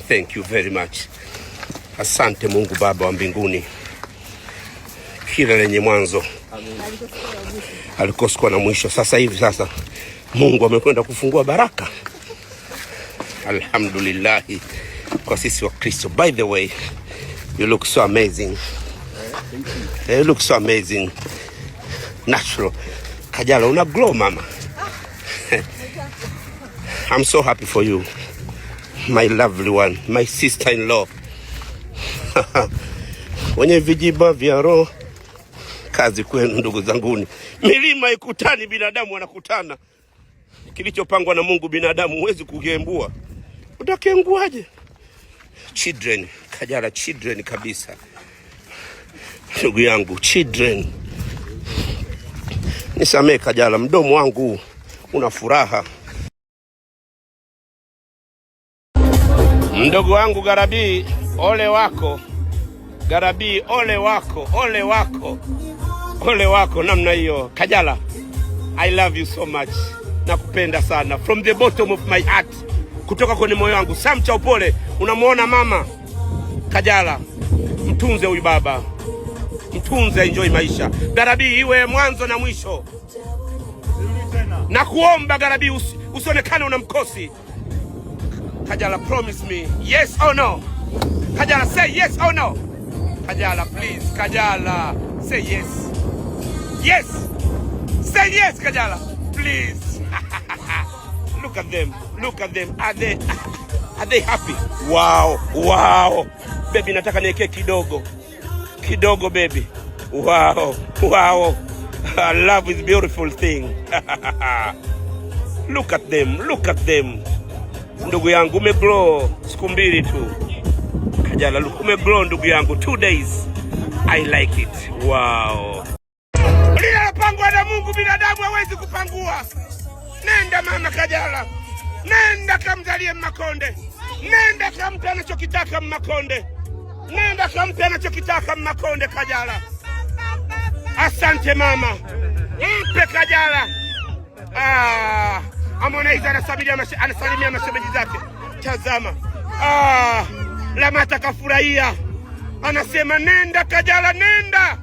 Thank you very much. Asante Mungu Baba wa mbinguni, kila lenye mwanzo alikosikwa na mwisho. Sasa hivi Mungu amekwenda kufungua baraka. Alhamdulillah kwa sisi wa Kristo. By the way, you look so amazing. You look so amazing. Natural. Kajala, una glow mama. I'm so happy for you, my lovely one, my sister-in-law. Wenye vijiba vya roho, kazi kwenu ndugu zanguni. Milima ikutani, binadamu wanakutana. Kilichopangwa na Mungu binadamu huwezi kugembua. Utakenguaje? Children, Kajala, children kabisa. Ndugu yangu, children. Nisamee Kajala, mdomo wangu una furaha. Mdogo wangu Garabi, ole wako. Garabi, ole wako, ole wako. Ole wako namna hiyo. Kajala, I love you so much. Nakupenda sana from the bottom of my heart. Kutoka kwenye moyo wangu. Sam cha upole, unamuona mama? Kajala, mtunze huyu baba. Mtunze, enjoy maisha. Garabi, iwe mwanzo na mwisho. Na kuomba Garabi, usionekane una mkosi. Kajala, promise me, yes or no? Kajala, say yes or no? Kajala, please. Kajala, say yes. Yes. Say yes, Kajala, please. Look at them. Look at them. Are they happy? Wow. Wow. Baby, nataka niweke kidogo. Kidogo, baby. Wow. Wow. Love is a beautiful thing. Look at them. Look at them. Ndugu yangu, umegrow siku mbili tu. Kajala, look, umegrow ndugu yangu 2 days. I like it. Wow. Linalopangwa na Mungu binadamu hawezi kupangua. Nenda mama Kajala. Nenda kamzalie Makonde. Nenda kampe anachokitaka Makonde. Nenda kampe anachokitaka Makonde Kajala. Asante mama. Mpe Kajala. Harmonize anasalimia mashemeji zake. Tazama. Lamata kafurahia. Anasema nenda Kajala, nenda.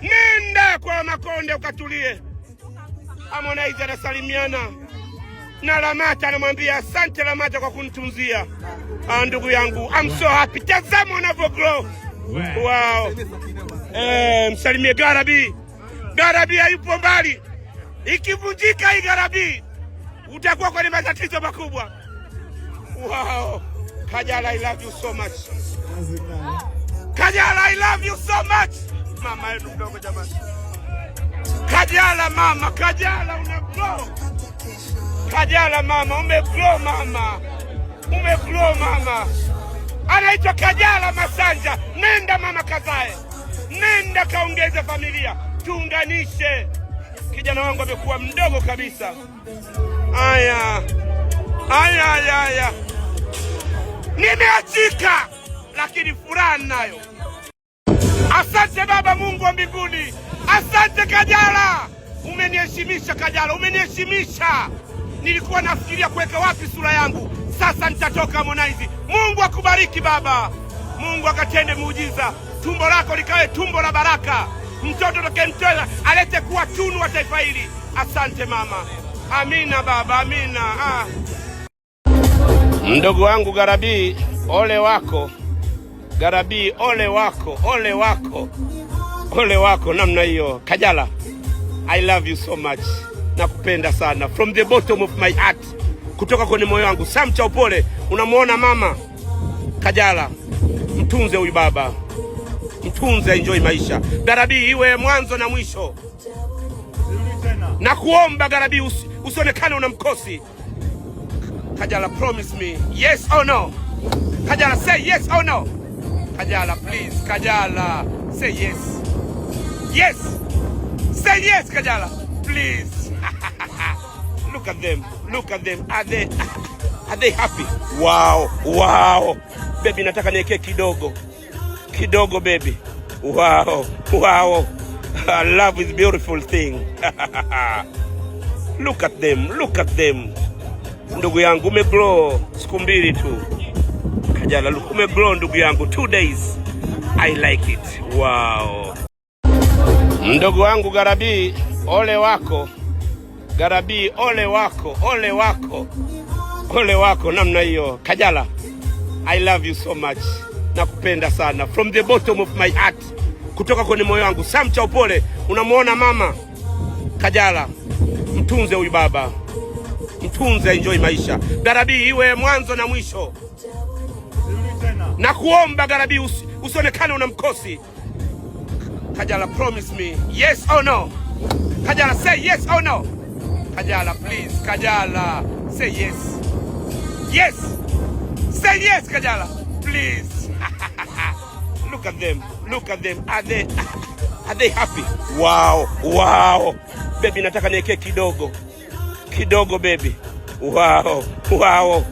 Nenda kwa Makonde ukatulie. Harmonize anasalimiana na Lamata, anamwambia asante Lamata kwa kunitunzia. Ndugu yangu, I'm so happy. Tazama unavyo grow. Wow. Msalimie Garabi. Garabi hayupo mbali. Ikivunjika hii Garabi, utakuwa kwenye matatizo makubwa. Wow. Kajala, I love you so much. Kajala, I love you so much. Mama yetu mdogo jamani. Kajala mama, Kajala umegrow. Kajala mama, umegrow mama. Umegrow mama. Anaitwa Kajala Masanja. Nenda mama kazae. Nenda kaongeze familia. Tuunganishe. Kijana wangu amekuwa mdogo kabisa. Aya. Nimeachika, lakini furaha nayo. Asante Baba Mungu wa mbinguni. Asante Kajala. Umeniheshimisha Kajala, umeniheshimisha. Nilikuwa nafikiria kuweka wapi sura yangu. Sasa nitatoka Harmonize. Mungu akubariki baba. Mungu akatende muujiza. Tumbo lako likawe tumbo la baraka. Mtoto tokemtoa alete kuwa tunu wa taifa hili. Asante mama. Amina baba, amina. Mdogo wangu Garabi, ole wako. Garabi, ole wako, ole wako. Ole wako namna hiyo. Kajala, I love you so much. Nakupenda sana from the bottom of my heart. Kutoka kwenye moyo wangu. Sam cha upole, unamuona mama? Kajala, mtunze huyu baba. Mtunze, enjoy maisha. Garabi, iwe mwanzo na mwisho. Na kuomba Garabi, usionekane una mkosi. Kajala, promise me, yes or no? Kajala, say yes or no? Kajala, please. Kajala, say yes. Yes. Say yes, Kajala, please. Look at them. Look at them. Are they happy? Wow. Wow. Baby, nataka niweke kidogo. Kidogo, baby. Wow. Wow. Love is a beautiful thing. Look at them. Look at them. Ndugu yangu, umegrow siku mbili tu. Kajala, look, umegrow ndugu yangu, 2 days. I like it. Wow. Mdogo wangu Garabii, ole wako. Garabii, ole wako, ole wako. Ole wako namna hiyo. Kajala, I love you so much. Nakupenda sana. From the bottom of my heart. Kutoka kwenye moyo wangu. Sam cha upole, unamuona mama? Kajala, mtunze huyu baba. Mtunze, enjoy maisha. Garabii, iwe mwanzo na mwisho. Na kuomba Garabii usionekane una mkosi. Kajala, promise me. Yes or no? Kajala, say yes or no? Kajala, please. Kajala, say yes. Yes. Say yes, Kajala. Please. Look at them. Look at them. Are they happy? Wow. Wow. Baby, nataka niweke kidogo. Kidogo, baby. Wow. Wow.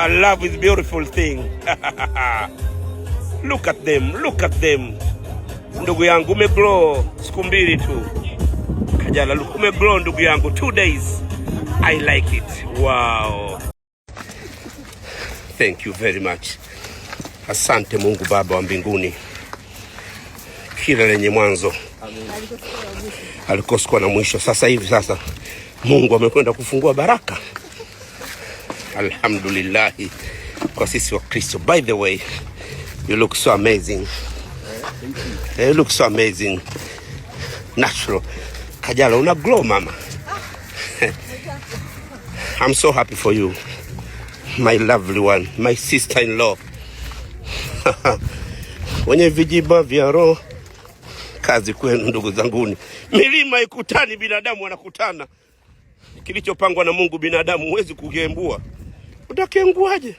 Love is a beautiful thing. Look at them. Look at them. Ndugu yangu, umegrow siku 2 tu. Kajala, look, umegrow ndugu yangu, 2 days. I like it. Wow. Thank you very much. Asante Mungu Baba wa mbinguni. Kila lenye mwanzo alikosikwa na mwisho. Sasa hivi sasa Mungu amekwenda kufungua baraka. Alhamdulillah kwa sisi wa Kristo. By the way, you look so amazing. You look so amazing. Natural. Kajala, una glow mama. I'm so happy for you. My lovely one, my sister-in-law. Wenye vijiba vya roho, kazi kwenu ndugu zanguni. Milima ikutani, binadamu wanakutana. Kilichopangwa na Mungu binadamu huwezi kugembua. Utakenguaje?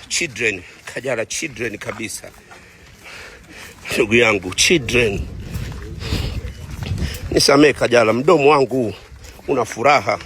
Children, Kajala, children kabisa. Ndugu yangu, children. Nisamee Kajala, mdomo wangu una furaha.